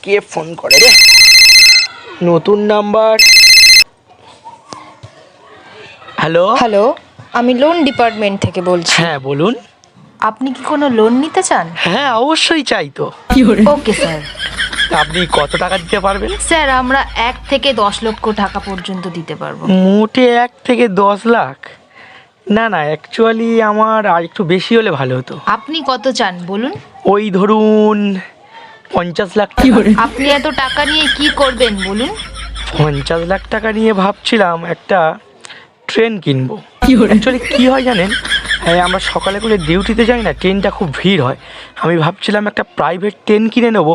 কে phone করে রে? নতুন নাম্বার। হ্যালো হ্যালো, আমি লোন ডিপার্টমেন্ট থেকে বলছি। হ্যাঁ বলুন। আপনি কি কোনো লোন নিতে চান? হ্যাঁ অবশ্যই চাই তো। Okay sir. আপনি কত টাকা দিতে পারবেন? স্যার আমরা 1 থেকে 10 লক্ষ টাকা পর্যন্ত দিতে পারবো। মোটে 1 থেকে 10 লাখ? না না, অ্যাকচুয়ালি আমার আর একটু বেশি হলে ভালো হতো। আপনি কত চান বলুন? ওই ধরুন 50 লাখ টাকা। আপনি এত টাকা নিয়ে কি করবেন বলুন? 50 লাখ টাকা নিয়ে ভাবছিলাম একটা ট্রেন কিনবো। অ্যাকচুয়ালি কী হয় জানেন, হ্যাঁ আমরা সকালে করে ডিউটিতে যাই না, ট্রেনটা খুব ভিড় হয়। আমি ভাবছিলাম একটা প্রাইভেট ট্রেন কিনে নেবো,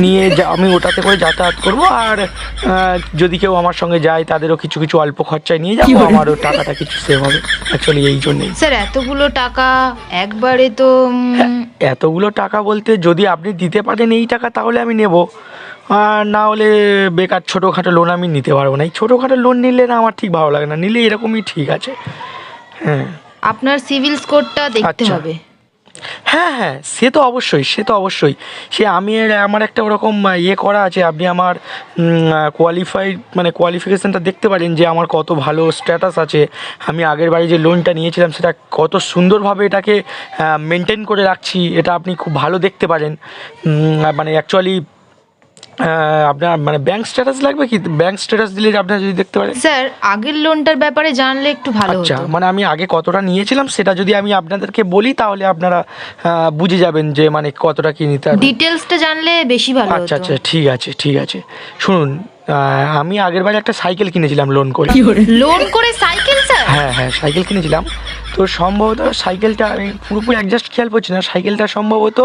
নিয়ে আমি ওটাতে করে যাতায়াত করবো। আর যদি কেউ আমার সঙ্গে যায় তাদেরও কিছু কিছু অল্প খরচায় নিয়ে যাবো, আমারও টাকাটা কিছু সেভ হবে। অ্যাকচুয়ালি এই জন্যেই। স্যার এতগুলো টাকা একবারে তো এতগুলো টাকা বলতে যদি আপনি দিতে পারেন এই টাকা তাহলে আমি নেব, আর না হলে বেকার ছোটোখাটো লোন আমি নিতে পারবো না। এই ছোটোখাটো লোন নিলে না আমার ঠিক ভালো লাগে না, নিলে এরকমই ঠিক আছে। হ্যাঁ আপনার সিভিল স্কোরটা দেখতে আচ্ছা। হবে। হ্যাঁ হ্যাঁ, সে তো অবশ্যই, সে তো অবশ্যই। সে আমার একটা ওরকম করা আছে। আপনি আমার কোয়ালিফিকেশানটা দেখতে পারেন যে আমার কত ভালো স্ট্যাটাস আছে। আমি আগের বারে যে লোনটা নিয়েছিলাম সেটা কত সুন্দরভাবে এটাকে মেনটেন করে রাখছি, এটা আপনি খুব ভালো দেখতে পারেন। মানে অ্যাকচুয়ালি আপনার মানে ব্যাংক স্ট্যাটাস লাগবে কি? ব্যাংক স্ট্যাটাস দিলে আপনারা যদি দেখতে পারেন। স্যার আগের লোনটার ব্যাপারে জানলে একটু ভালো আচ্ছা, হতো। মানে আমি আগে কতটা নিয়েছিলাম সেটা যদি আমি আপনাদেরকে বলি তাহলে আপনারা বুঝে যাবেন যে মানে কতটা কি নিতে হবে। ডিটেলসটা জানলে বেশি ভালো হতো। আচ্ছা আচ্ছা, ঠিক আছে ঠিক আছে। শুনুন, আমি আগের বারে একটা সাইকেল কিনেছিলাম লোন করে। লোন করে সাইকেল স্যার? হ্যাঁ হ্যাঁ, সাইকেল কিনেছিলাম। তো সম্ভবত সাইকেলটা আমি পুরোপুরি অ্যাডজাস্ট খেয়াল করছি না, সাইকেলটা সম্ভবত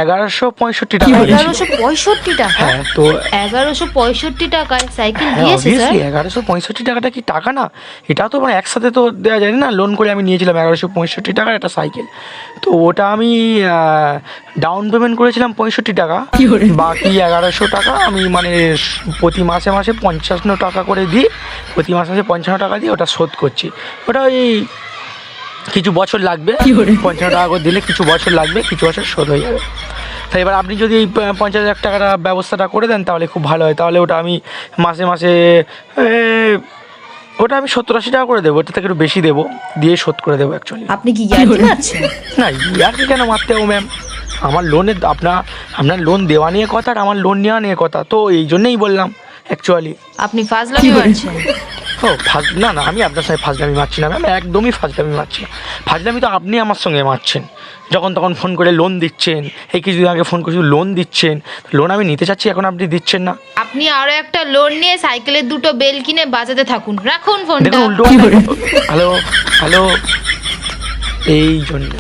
1165 টাকা। 1165 টাকা? হ্যাঁ তো 1165 টাকায় সাইকেল হ্যাঁ দিয়েছে স্যার? অবভিয়াসলি 1165 টাকাটা কি টাকা না? এটা তো মানে একসাথে তো দেওয়া যায় না। লোন করে আমি নিয়েছিলাম 1165 টাকার একটা সাইকেল। তো ওটা আমি ডাউন পেমেন্ট করেছিলাম 65 টাকা, বাকি 1100 টাকা আমি মানে প্রতি মাসে মাসে 55 টাকা করে দিই, প্রতি মাসে মাসে 55 টাকা দিয়ে ওটা শোধ করছি। ওটা ওই কিছু বছর লাগবে, 55 টাকা করে দিলে কিছু বছর লাগবে, কিছু বছর শোধ হয়ে যাবে। তাই এবার আপনি যদি এই 50,000 টাকার ব্যবস্থাটা করে দেন তাহলে খুব ভালো হয়। তাহলে ওটা আমি মাসে মাসে ওটা আমি 70-80 টাকা করে দেবো, ওটা থেকে একটু বেশি দেবো, দিয়ে শোধ করে দেবো অ্যাকচুয়ালি। আপনি কি ইয়ার্কি মারছেন? না ইয়ার্কি কেন মারতে হবে ম্যাম? আমার লোনের আপনার লোন দেওয়া নিয়ে কথা আর আমার লোন নেওয়া নিয়ে কথা, তো এই জন্যেই বললাম অ্যাকচুয়ালি। আপনি ফাজলামি মারছেন? ও না না, আমি আপনার সঙ্গে ফাজলামি মারছি না ম্যাম, একদমই ফাজলামি মারছি না। ফাজলামি তো আপনি আমার সঙ্গে মারছেন, যখন তখন ফোন করে লোন দিচ্ছেন। এই কিছুদিন আগে ফোন করেছি লোন দিচ্ছেন, লোন আমি নিতে চাচ্ছি এখন আপনি দিচ্ছেন না। আপনি আরো একটা লোন নিয়ে সাইকেলের 2টো বেল কিনে বাজাতে থাকুন। রাখুন ফোনটা। দেখুন উল্টো হ্যালো হ্যালো, এই জন্য